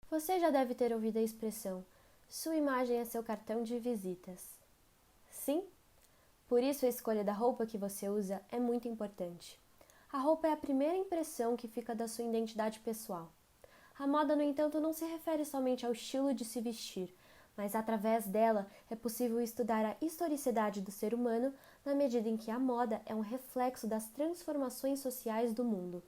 Você já deve ter ouvido a expressão: sua imagem é seu cartão de visitas. Sim? Por isso a escolha da roupa que você usa é muito importante. A roupa é a primeira impressão que fica da sua identidade pessoal. A moda, no entanto, não se refere somente ao estilo de se vestir, mas através dela é possível estudar a historicidade do ser humano na medida em que a moda é um reflexo das transformações sociais do mundo.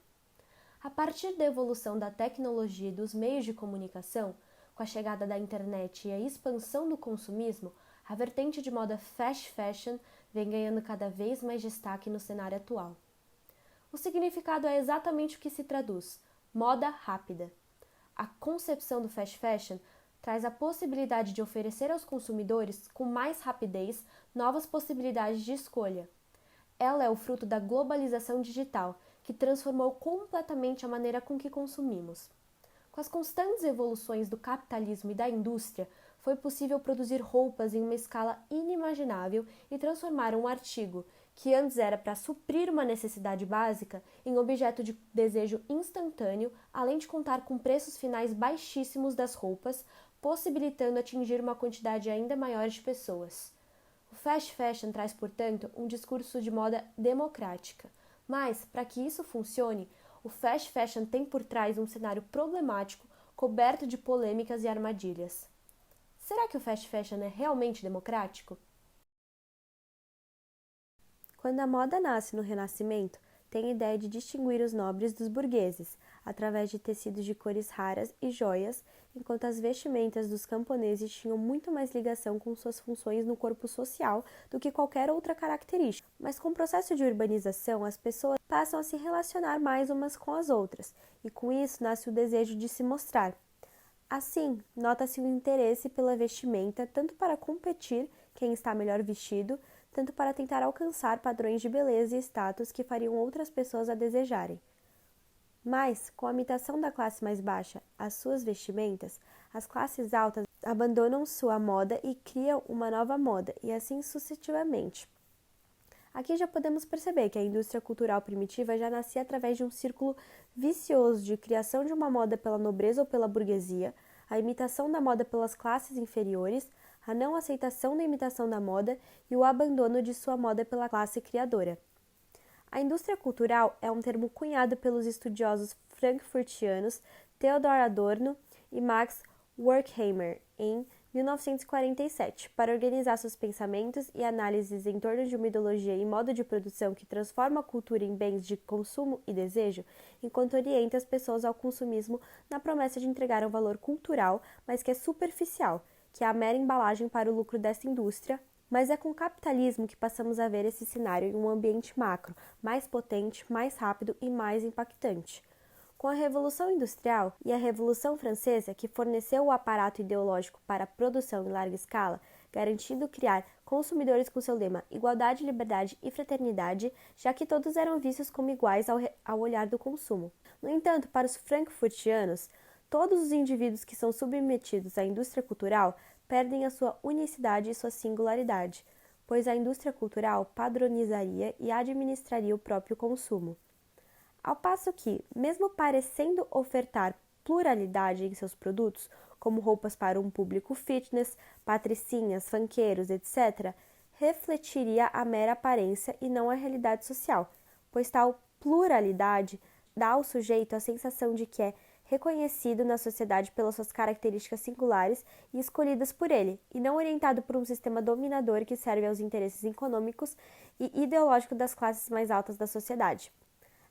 A partir da evolução da tecnologia e dos meios de comunicação, com a chegada da internet e a expansão do consumismo, a vertente de moda fast fashion vem ganhando cada vez mais destaque no cenário atual. O significado é exatamente o que se traduz: moda rápida. A concepção do fast fashion traz a possibilidade de oferecer aos consumidores, com mais rapidez, novas possibilidades de escolha. Ela é o fruto da globalização digital, que transformou completamente a maneira com que consumimos. Com as constantes evoluções do capitalismo e da indústria, foi possível produzir roupas em uma escala inimaginável e transformar um artigo, que antes era para suprir uma necessidade básica, em objeto de desejo instantâneo, além de contar com preços finais baixíssimos das roupas, possibilitando atingir uma quantidade ainda maior de pessoas. O fast fashion traz, portanto, um discurso de moda democrática. Mas, para que isso funcione, o fast fashion tem por trás um cenário problemático, coberto de polêmicas e armadilhas. Será que o fast fashion é realmente democrático? Quando a moda nasce no Renascimento, tem a ideia de distinguir os nobres dos burgueses, através de tecidos de cores raras e joias, enquanto as vestimentas dos camponeses tinham muito mais ligação com suas funções no corpo social do que qualquer outra característica. Mas com o processo de urbanização, as pessoas passam a se relacionar mais umas com as outras, e com isso nasce o desejo de se mostrar. Assim, nota-se o interesse pela vestimenta tanto para competir quem está melhor vestido, tanto para tentar alcançar padrões de beleza e status que fariam outras pessoas a desejarem. Mas, com a imitação da classe mais baixa às suas vestimentas, as classes altas abandonam sua moda e criam uma nova moda, e assim sucessivamente. Aqui já podemos perceber que a indústria cultural primitiva já nascia através de um círculo vicioso de criação de uma moda pela nobreza ou pela burguesia, a imitação da moda pelas classes inferiores, a não aceitação da imitação da moda e o abandono de sua moda pela classe criadora. A indústria cultural é um termo cunhado pelos estudiosos frankfurtianos Theodor Adorno e Max Horkheimer em 1947, para organizar seus pensamentos e análises em torno de uma ideologia e modo de produção que transforma a cultura em bens de consumo e desejo, enquanto orienta as pessoas ao consumismo na promessa de entregar um valor cultural, mas que é superficial, que é a mera embalagem para o lucro dessa indústria. Mas é com o capitalismo que passamos a ver esse cenário em um ambiente macro, mais potente, mais rápido e mais impactante. Com a Revolução Industrial e a Revolução Francesa, que forneceu o aparato ideológico para a produção em larga escala, garantindo criar consumidores com seu lema igualdade, liberdade e fraternidade, já que todos eram vistos como iguais ao olhar do consumo. No entanto, para os frankfurtianos, todos os indivíduos que são submetidos à indústria cultural perdem a sua unicidade e sua singularidade, pois a indústria cultural padronizaria e administraria o próprio consumo. Ao passo que, mesmo parecendo ofertar pluralidade em seus produtos, como roupas para um público fitness, patricinhas, funkeiros, etc., refletiria a mera aparência e não a realidade social, pois tal pluralidade dá ao sujeito a sensação de que é reconhecido na sociedade pelas suas características singulares e escolhidas por ele, e não orientado por um sistema dominador que serve aos interesses econômicos e ideológicos das classes mais altas da sociedade.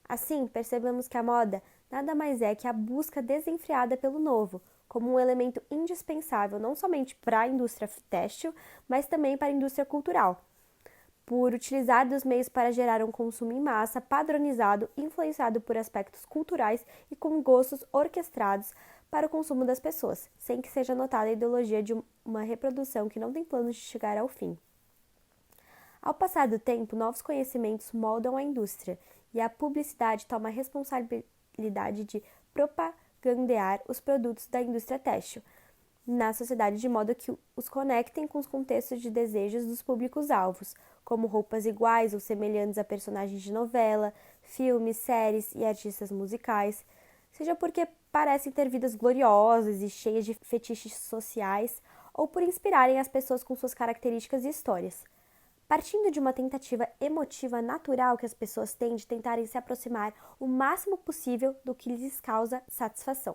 Assim, percebemos que a moda nada mais é que a busca desenfreada pelo novo, como um elemento indispensável não somente para a indústria têxtil, mas também para a indústria cultural, por utilizar dos meios para gerar um consumo em massa, padronizado, influenciado por aspectos culturais e com gostos orquestrados para o consumo das pessoas, sem que seja notada a ideologia de uma reprodução que não tem planos de chegar ao fim. Ao passar do tempo, novos conhecimentos moldam a indústria e a publicidade toma a responsabilidade de propagandear os produtos da indústria têxtil na sociedade de modo que os conectem com os contextos de desejos dos públicos-alvos, como roupas iguais ou semelhantes a personagens de novela, filmes, séries e artistas musicais. seja porque parecem ter vidas gloriosas e cheias de fetiches sociais, ou por inspirarem as pessoas com suas características e histórias. Partindo de uma tentativa emotiva natural que as pessoas têm de tentarem se aproximar o máximo possível do que lhes causa satisfação.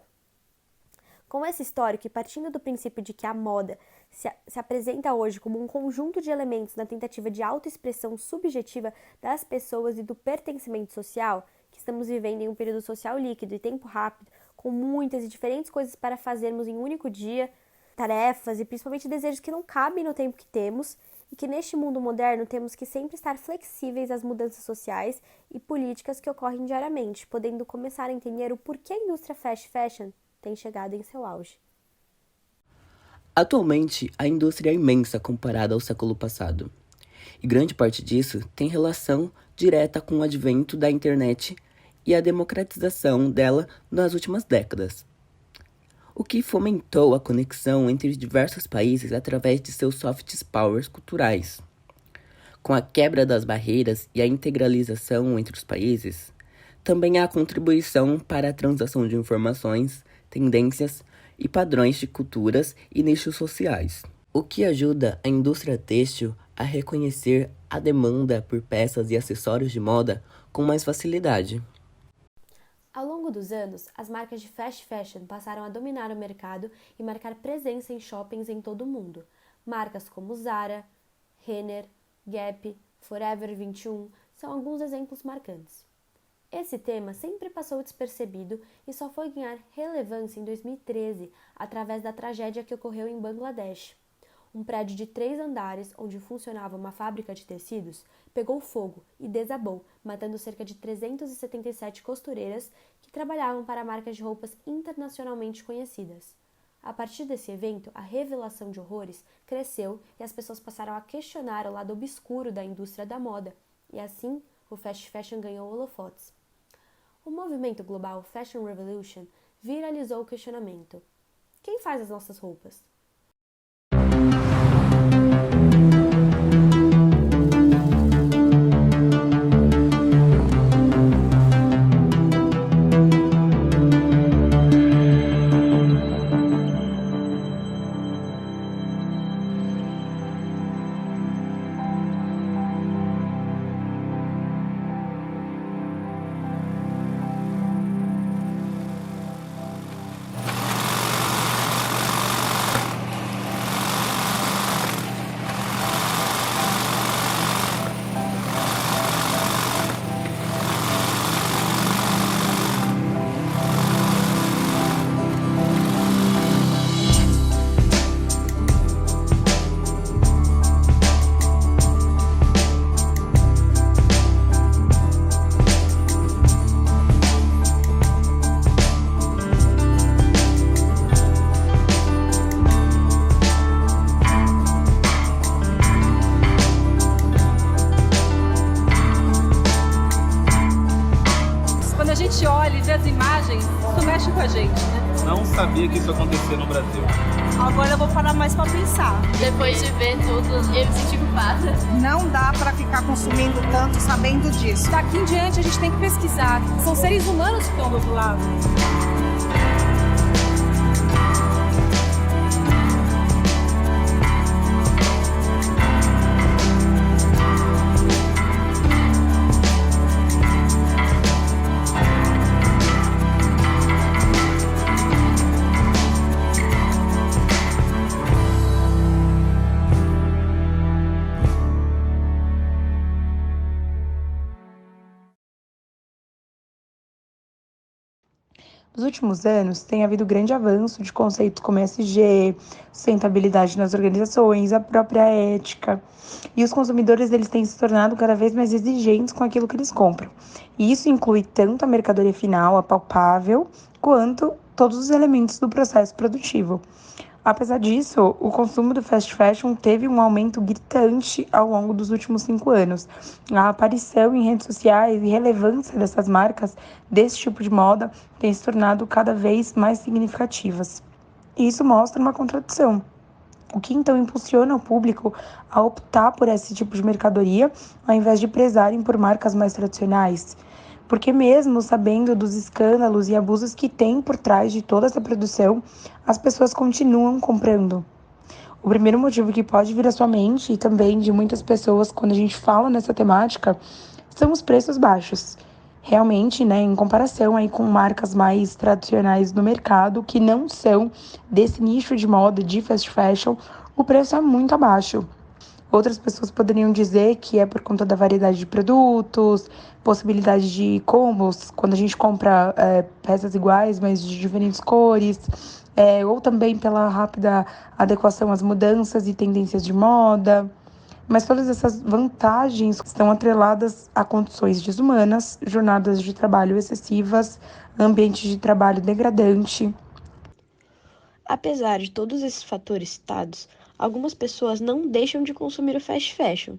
Com esse histórico e partindo do princípio de que a moda se apresenta hoje como um conjunto de elementos na tentativa de autoexpressão subjetiva das pessoas e do pertencimento social, que estamos vivendo em um período social líquido e tempo rápido, com muitas e diferentes coisas para fazermos em um único dia, tarefas e principalmente desejos que não cabem no tempo que temos, e que neste mundo moderno temos que sempre estar flexíveis às mudanças sociais e políticas que ocorrem diariamente, podendo começar a entender o porquê a indústria fast fashion tem chegado em seu auge. Atualmente, a indústria é imensa comparada ao século passado, e grande parte disso tem relação direta com o advento da internet e a democratização dela nas últimas décadas, o que fomentou a conexão entre diversos países através de seus soft powers culturais. Com a quebra das barreiras e a integralização entre os países, também há contribuição para a transação de informações, tendências e padrões de culturas e nichos sociais, o que ajuda a indústria têxtil a reconhecer a demanda por peças e acessórios de moda com mais facilidade. Ao longo dos anos, as marcas de fast fashion passaram a dominar o mercado e marcar presença em shoppings em todo o mundo. Marcas como Zara, Renner, Gap, Forever 21 são alguns exemplos marcantes. Esse tema sempre passou despercebido e só foi ganhar relevância em 2013, através da tragédia que ocorreu em Bangladesh. Um prédio de 3 andares, onde funcionava uma fábrica de tecidos, pegou fogo e desabou, matando cerca de 377 costureiras que trabalhavam para marcas de roupas internacionalmente conhecidas. A partir desse evento, a revelação de horrores cresceu e as pessoas passaram a questionar o lado obscuro da indústria da moda, e assim o fast fashion ganhou holofotes. O movimento global Fashion Revolution viralizou o questionamento: quem faz as nossas roupas? A gente olha e vê as imagens, isso mexe com a gente, né? Não sabia que isso acontecia no Brasil. Agora eu vou parar mais pra pensar. Depois de ver tudo, eu me senti culpada. Não dá pra ficar consumindo tanto sabendo disso. Daqui em diante a gente tem que pesquisar. São seres humanos que estão do outro lado. Nos últimos anos, tem havido grande avanço de conceitos como ESG, sustentabilidade nas organizações, a própria ética. E os consumidores eles têm se tornado cada vez mais exigentes com aquilo que eles compram. E isso inclui tanto a mercadoria final, a palpável, quanto todos os elementos do processo produtivo. Apesar disso, o consumo do fast fashion teve um aumento gritante ao longo dos últimos 5 anos. A aparição em redes sociais e relevância dessas marcas desse tipo de moda tem se tornado cada vez mais significativas. E isso mostra uma contradição. O que então impulsiona o público a optar por esse tipo de mercadoria, ao invés de prezarem por marcas mais tradicionais? Porque mesmo sabendo dos escândalos e abusos que tem por trás de toda essa produção, as pessoas continuam comprando. O primeiro motivo que pode vir à sua mente, e também de muitas pessoas quando a gente fala nessa temática, são os preços baixos. Realmente, em comparação aí com marcas mais tradicionais no mercado, que não são desse nicho de moda, de fast fashion, o preço é muito abaixo. Outras pessoas poderiam dizer que é por conta da variedade de produtos, possibilidade de combos, quando a gente compra peças iguais, mas de diferentes cores, ou também pela rápida adequação às mudanças e tendências de moda. Mas todas essas vantagens estão atreladas a condições desumanas, jornadas de trabalho excessivas, ambiente de trabalho degradante. Apesar de todos esses fatores citados, algumas pessoas não deixam de consumir o fast fashion.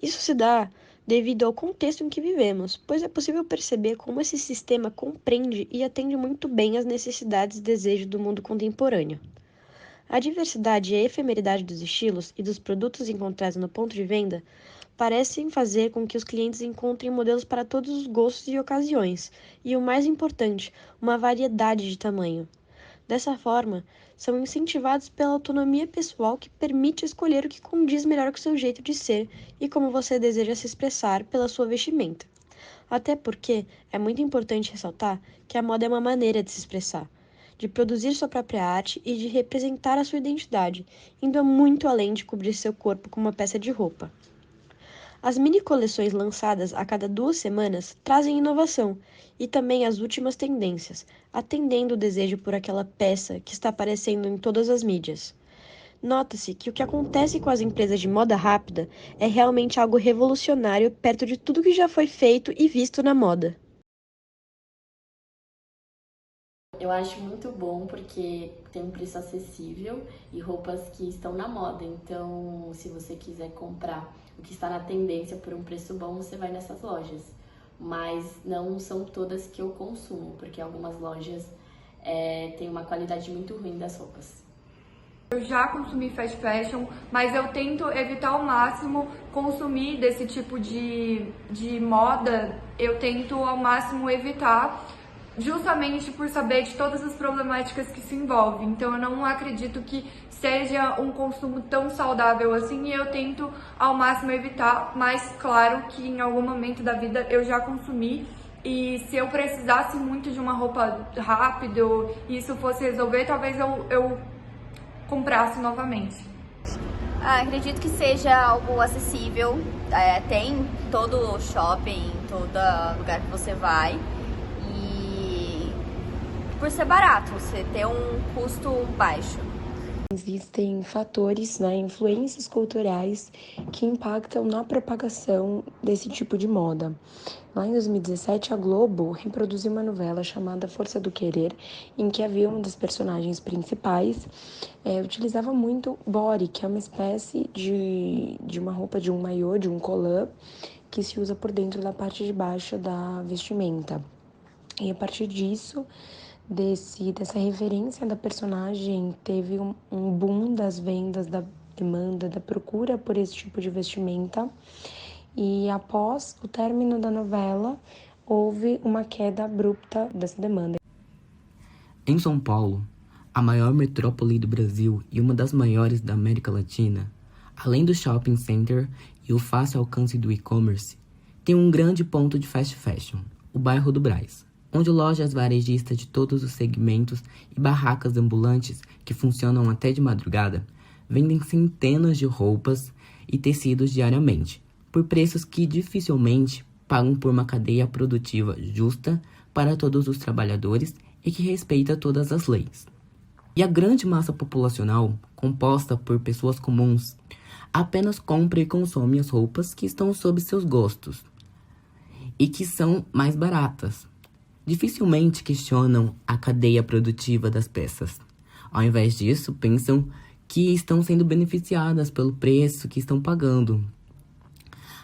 Isso se dá devido ao contexto em que vivemos, pois é possível perceber como esse sistema compreende e atende muito bem às necessidades e desejos do mundo contemporâneo. A diversidade e a efemeridade dos estilos e dos produtos encontrados no ponto de venda parecem fazer com que os clientes encontrem modelos para todos os gostos e ocasiões, e o mais importante, uma variedade de tamanho. Dessa forma, são incentivados pela autonomia pessoal que permite escolher o que condiz melhor com o seu jeito de ser e como você deseja se expressar pela sua vestimenta. Até porque é muito importante ressaltar que a moda é uma maneira de se expressar, de produzir sua própria arte e de representar a sua identidade, indo muito além de cobrir seu corpo com uma peça de roupa. As mini-coleções lançadas a cada 2 semanas trazem inovação e também as últimas tendências, atendendo o desejo por aquela peça que está aparecendo em todas as mídias. Nota-se que o que acontece com as empresas de moda rápida é realmente algo revolucionário perto de tudo que já foi feito e visto na moda. Eu acho muito bom porque tem um preço acessível e roupas que estão na moda. Então, se você quiser comprar o que está na tendência por um preço bom, você vai nessas lojas. Mas não são todas que eu consumo, porque algumas lojas têm uma qualidade muito ruim das roupas. Eu já consumi fast fashion, mas eu tento evitar ao máximo consumir desse tipo de moda. Eu tento ao máximo evitar, justamente por saber de todas as problemáticas que se envolvem. Então eu não acredito que seja um consumo tão saudável assim e eu tento ao máximo evitar, mas claro que em algum momento da vida eu já consumi e se eu precisasse muito de uma roupa rápido e isso fosse resolver, talvez eu comprasse novamente. Acredito que seja algo acessível, tem todo shopping, todo lugar que você vai. Por ser barato, você ter um custo baixo. Existem fatores, influências culturais que impactam na propagação desse tipo de moda. Lá em 2017, a Globo reproduziu uma novela chamada Força do Querer, em que havia uma das personagens principais, utilizava muito body, que é uma espécie de uma roupa, de um maiô, de um colã, que se usa por dentro da parte de baixo da vestimenta. E a partir disso, dessa referência da personagem, teve um boom das vendas, da demanda, da procura por esse tipo de vestimenta. E após o término da novela, houve uma queda abrupta dessa demanda. Em São Paulo, a maior metrópole do Brasil e uma das maiores da América Latina, além do shopping center e o fácil alcance do e-commerce, tem um grande ponto de fast fashion, o bairro do Brás, onde lojas varejistas de todos os segmentos e barracas ambulantes que funcionam até de madrugada vendem centenas de roupas e tecidos diariamente, por preços que dificilmente pagam por uma cadeia produtiva justa para todos os trabalhadores e que respeita todas as leis. E a grande massa populacional, composta por pessoas comuns, apenas compra e consome as roupas que estão sob seus gostos e que são mais baratas. Dificilmente questionam a cadeia produtiva das peças. Ao invés disso, pensam que estão sendo beneficiadas pelo preço que estão pagando.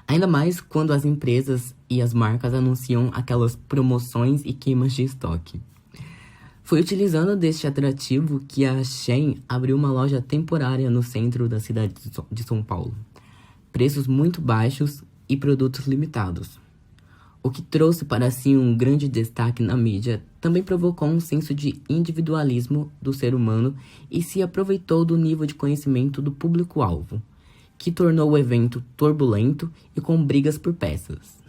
Ainda mais quando as empresas e as marcas anunciam aquelas promoções e queimas de estoque. Foi utilizando deste atrativo que a Shein abriu uma loja temporária no centro da cidade de São Paulo. Preços muito baixos e produtos limitados. o que trouxe para si um grande destaque na mídia, também provocou um senso de individualismo do ser humano e se aproveitou do nível de conhecimento do público-alvo, que tornou o evento turbulento e com brigas por peças.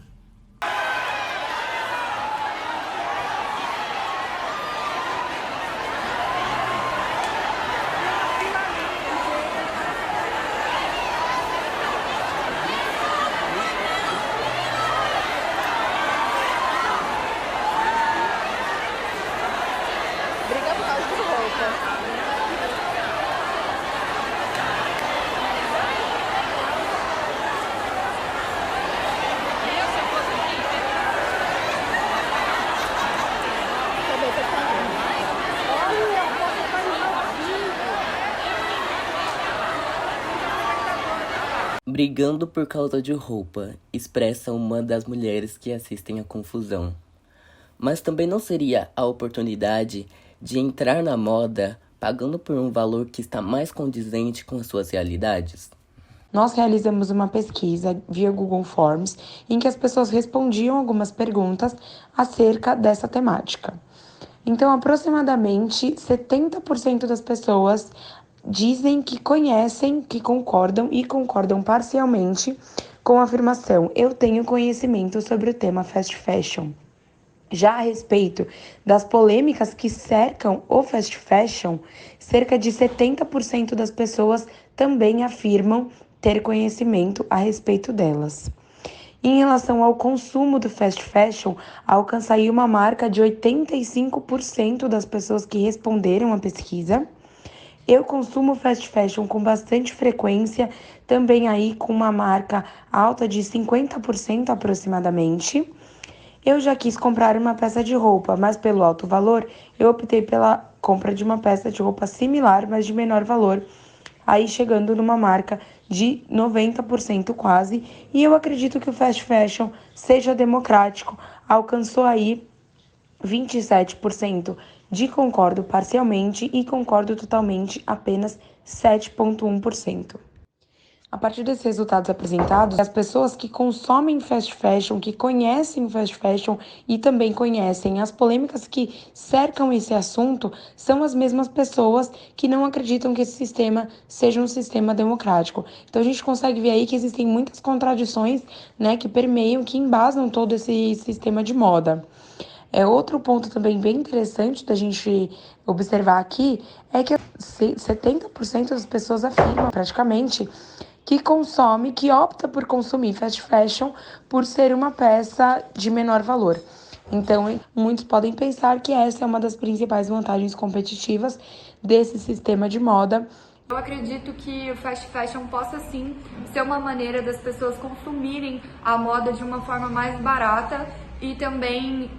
Brigando por causa de roupa, expressa uma das mulheres que assistem à confusão. Mas também não seria a oportunidade de entrar na moda pagando por um valor que está mais condizente com as suas realidades? Nós realizamos uma pesquisa via Google Forms em que as pessoas respondiam algumas perguntas acerca dessa temática. Então, aproximadamente 70% das pessoas dizem que conhecem, que concordam e concordam parcialmente com a afirmação: eu tenho conhecimento sobre o tema fast fashion. Já a respeito das polêmicas que cercam o fast fashion, cerca de 70% das pessoas também afirmam ter conhecimento a respeito delas. Em relação ao consumo do fast fashion, alcança aí uma marca de 85% das pessoas que responderam à pesquisa. Eu consumo fast fashion com bastante frequência, também aí com uma marca alta de 50% aproximadamente. Eu já quis comprar uma peça de roupa, mas pelo alto valor, eu optei pela compra de uma peça de roupa similar, mas de menor valor, aí chegando numa marca de 90% quase, e eu acredito que o fast fashion seja democrático, alcançou aí 27% de concordo parcialmente e concordo totalmente apenas 7,1%. A partir desses resultados apresentados, as pessoas que consomem fast fashion, que conhecem o fast fashion e também conhecem as polêmicas que cercam esse assunto, são as mesmas pessoas que não acreditam que esse sistema seja um sistema democrático. Então a gente consegue ver aí que existem muitas contradições, né, que permeiam, que embasam todo esse sistema de moda. Outro ponto também bem interessante da gente observar aqui é que 70% das pessoas afirmam praticamente que consome, que opta por consumir fast fashion por ser uma peça de menor valor. Então, muitos podem pensar que essa é uma das principais vantagens competitivas desse sistema de moda. Eu acredito que o fast fashion possa sim ser uma maneira das pessoas consumirem a moda de uma forma mais barata e também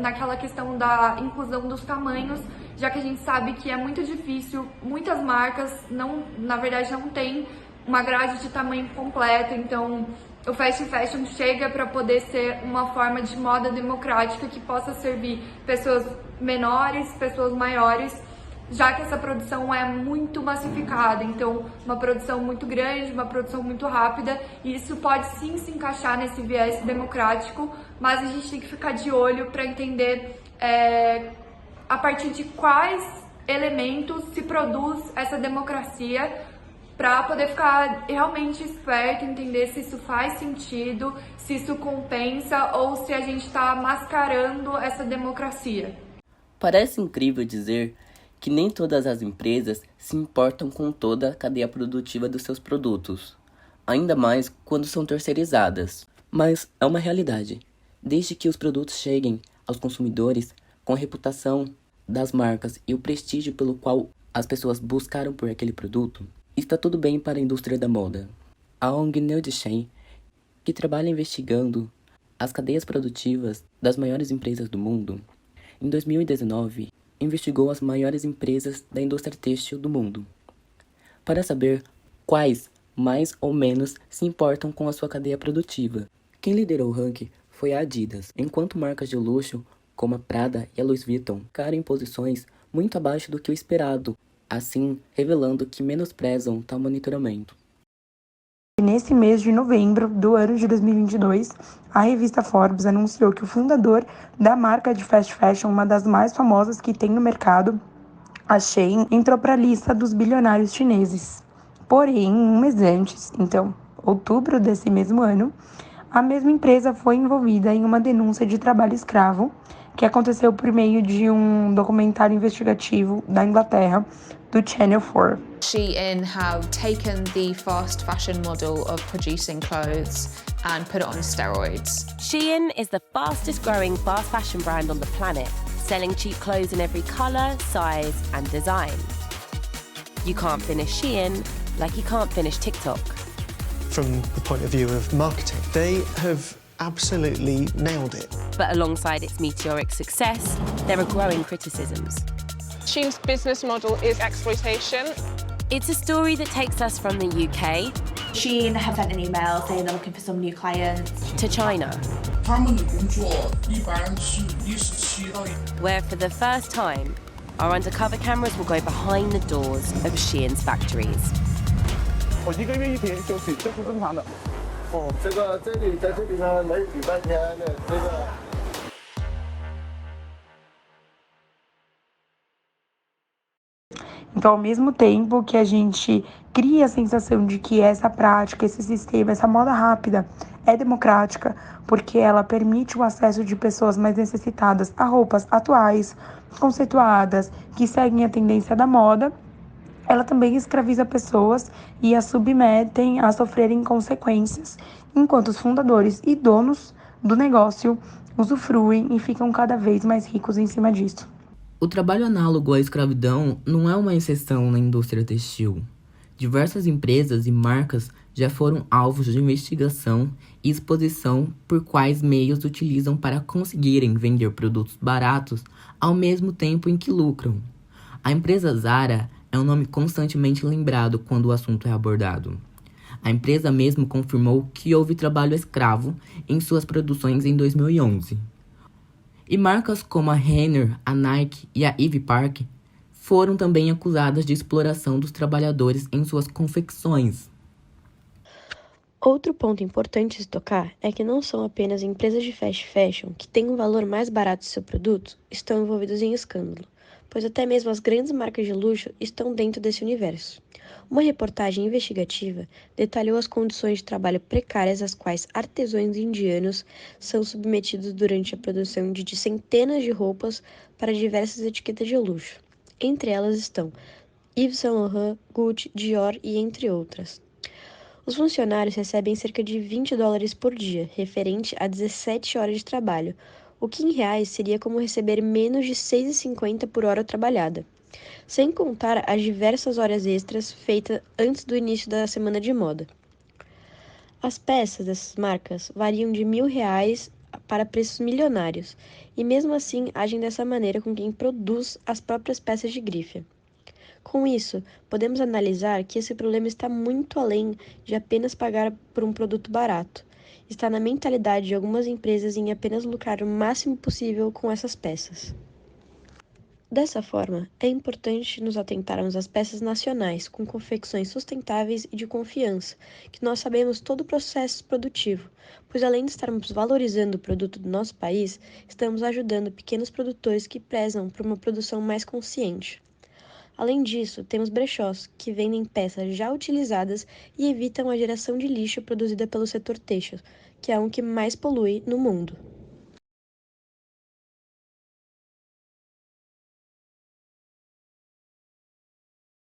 naquela questão da inclusão dos tamanhos, já que a gente sabe que é muito difícil, muitas marcas na verdade não têm uma grade de tamanho completa, então o fast fashion chega para poder ser uma forma de moda democrática que possa servir pessoas menores, pessoas maiores, já que essa produção é muito massificada, então uma produção muito grande, uma produção muito rápida, e isso pode sim se encaixar nesse viés democrático, mas a gente tem que ficar de olho para entender a partir de quais elementos se produz essa democracia, para poder ficar realmente esperto, entender se isso faz sentido, se isso compensa ou se a gente está mascarando essa democracia. Parece incrível dizer que nem todas as empresas se importam com toda a cadeia produtiva dos seus produtos, ainda mais quando são terceirizadas. Mas é uma realidade. Desde que os produtos cheguem aos consumidores com a reputação das marcas e o prestígio pelo qual as pessoas buscaram por aquele produto, está tudo bem para a indústria da moda. A ONG Neodichem, que trabalha investigando as cadeias produtivas das maiores empresas do mundo, em 2019, investigou as maiores empresas da indústria têxtil do mundo, para saber quais mais ou menos se importam com a sua cadeia produtiva. Quem liderou o ranking foi a Adidas, enquanto marcas de luxo, como a Prada e a Louis Vuitton, ficaram em posições muito abaixo do que o esperado, assim revelando que menosprezam tal monitoramento. Nesse mês de novembro do ano de 2022, a revista Forbes anunciou que o fundador da marca de fast fashion, uma das mais famosas que tem no mercado, a Shein, entrou para a lista dos bilionários chineses. Porém, um mês antes, então, outubro desse mesmo ano, a mesma empresa foi envolvida em uma denúncia de trabalho escravo, que aconteceu por meio de um documentário investigativo da Inglaterra, do Channel 4. Shein have taken the fast fashion model of producing clothes and put it on steroids. Shein is the fastest growing fast fashion brand on the planet, selling cheap clothes in every colour, size and design. You can't finish Shein like you can't finish TikTok. From the point of view of marketing, they have absolutely nailed it. But alongside its meteoric success, there are growing criticisms. Shein's business model is exploitation. It's a story that takes us from the UK Shein have sent an email saying they're looking for some new clients to China, where for the first time, our undercover cameras will go behind the doors of Shein's factories. 我1个月1天休息，这是正常的。这里在这里呢，没礼拜天的这个。Então, ao mesmo tempo que a gente cria a sensação de que essa prática, esse sistema, essa moda rápida é democrática, porque ela permite o acesso de pessoas mais necessitadas a roupas atuais, conceituadas, que seguem a tendência da moda, ela também escraviza pessoas e as submetem a sofrerem consequências, enquanto os fundadores e donos do negócio usufruem e ficam cada vez mais ricos em cima disso. O trabalho análogo à escravidão não é uma exceção na indústria textil. Diversas empresas e marcas já foram alvos de investigação e exposição por quais meios utilizam para conseguirem vender produtos baratos ao mesmo tempo em que lucram. A empresa Zara é um nome constantemente lembrado quando o assunto é abordado. A empresa mesmo confirmou que houve trabalho escravo em suas produções em 2011. E marcas como a Renner, a Nike e a Ivy Park foram também acusadas de exploração dos trabalhadores em suas confecções. Outro ponto importante de se tocar é que não são apenas empresas de fast fashion que têm um valor mais barato de seu produto estão envolvidas em escândalo, pois até mesmo as grandes marcas de luxo estão dentro desse universo. Uma reportagem investigativa detalhou as condições de trabalho precárias às quais artesãos indianos são submetidos durante a produção de centenas de roupas para diversas etiquetas de luxo. Entre elas estão Yves Saint Laurent, Gucci, Dior e entre outras. Os funcionários recebem cerca de $20 por dia, referente a 17 horas de trabalho, o que em reais seria como receber menos de R$ 6,50 por hora trabalhada, sem contar as diversas horas extras feitas antes do início da semana de moda. As peças dessas marcas variam de R$ 1.000 para preços milionários, e mesmo assim agem dessa maneira com quem produz as próprias peças de grife. Com isso, podemos analisar que esse problema está muito além de apenas pagar por um produto barato. Está na mentalidade de algumas empresas em apenas lucrar o máximo possível com essas peças. Dessa forma, é importante nos atentarmos às peças nacionais, com confecções sustentáveis e de confiança, que nós sabemos todo o processo produtivo, pois além de estarmos valorizando o produto do nosso país, estamos ajudando pequenos produtores que prezam por uma produção mais consciente. Além disso, temos brechós, que vendem peças já utilizadas e evitam a geração de lixo produzida pelo setor têxtil, que é um que mais polui no mundo.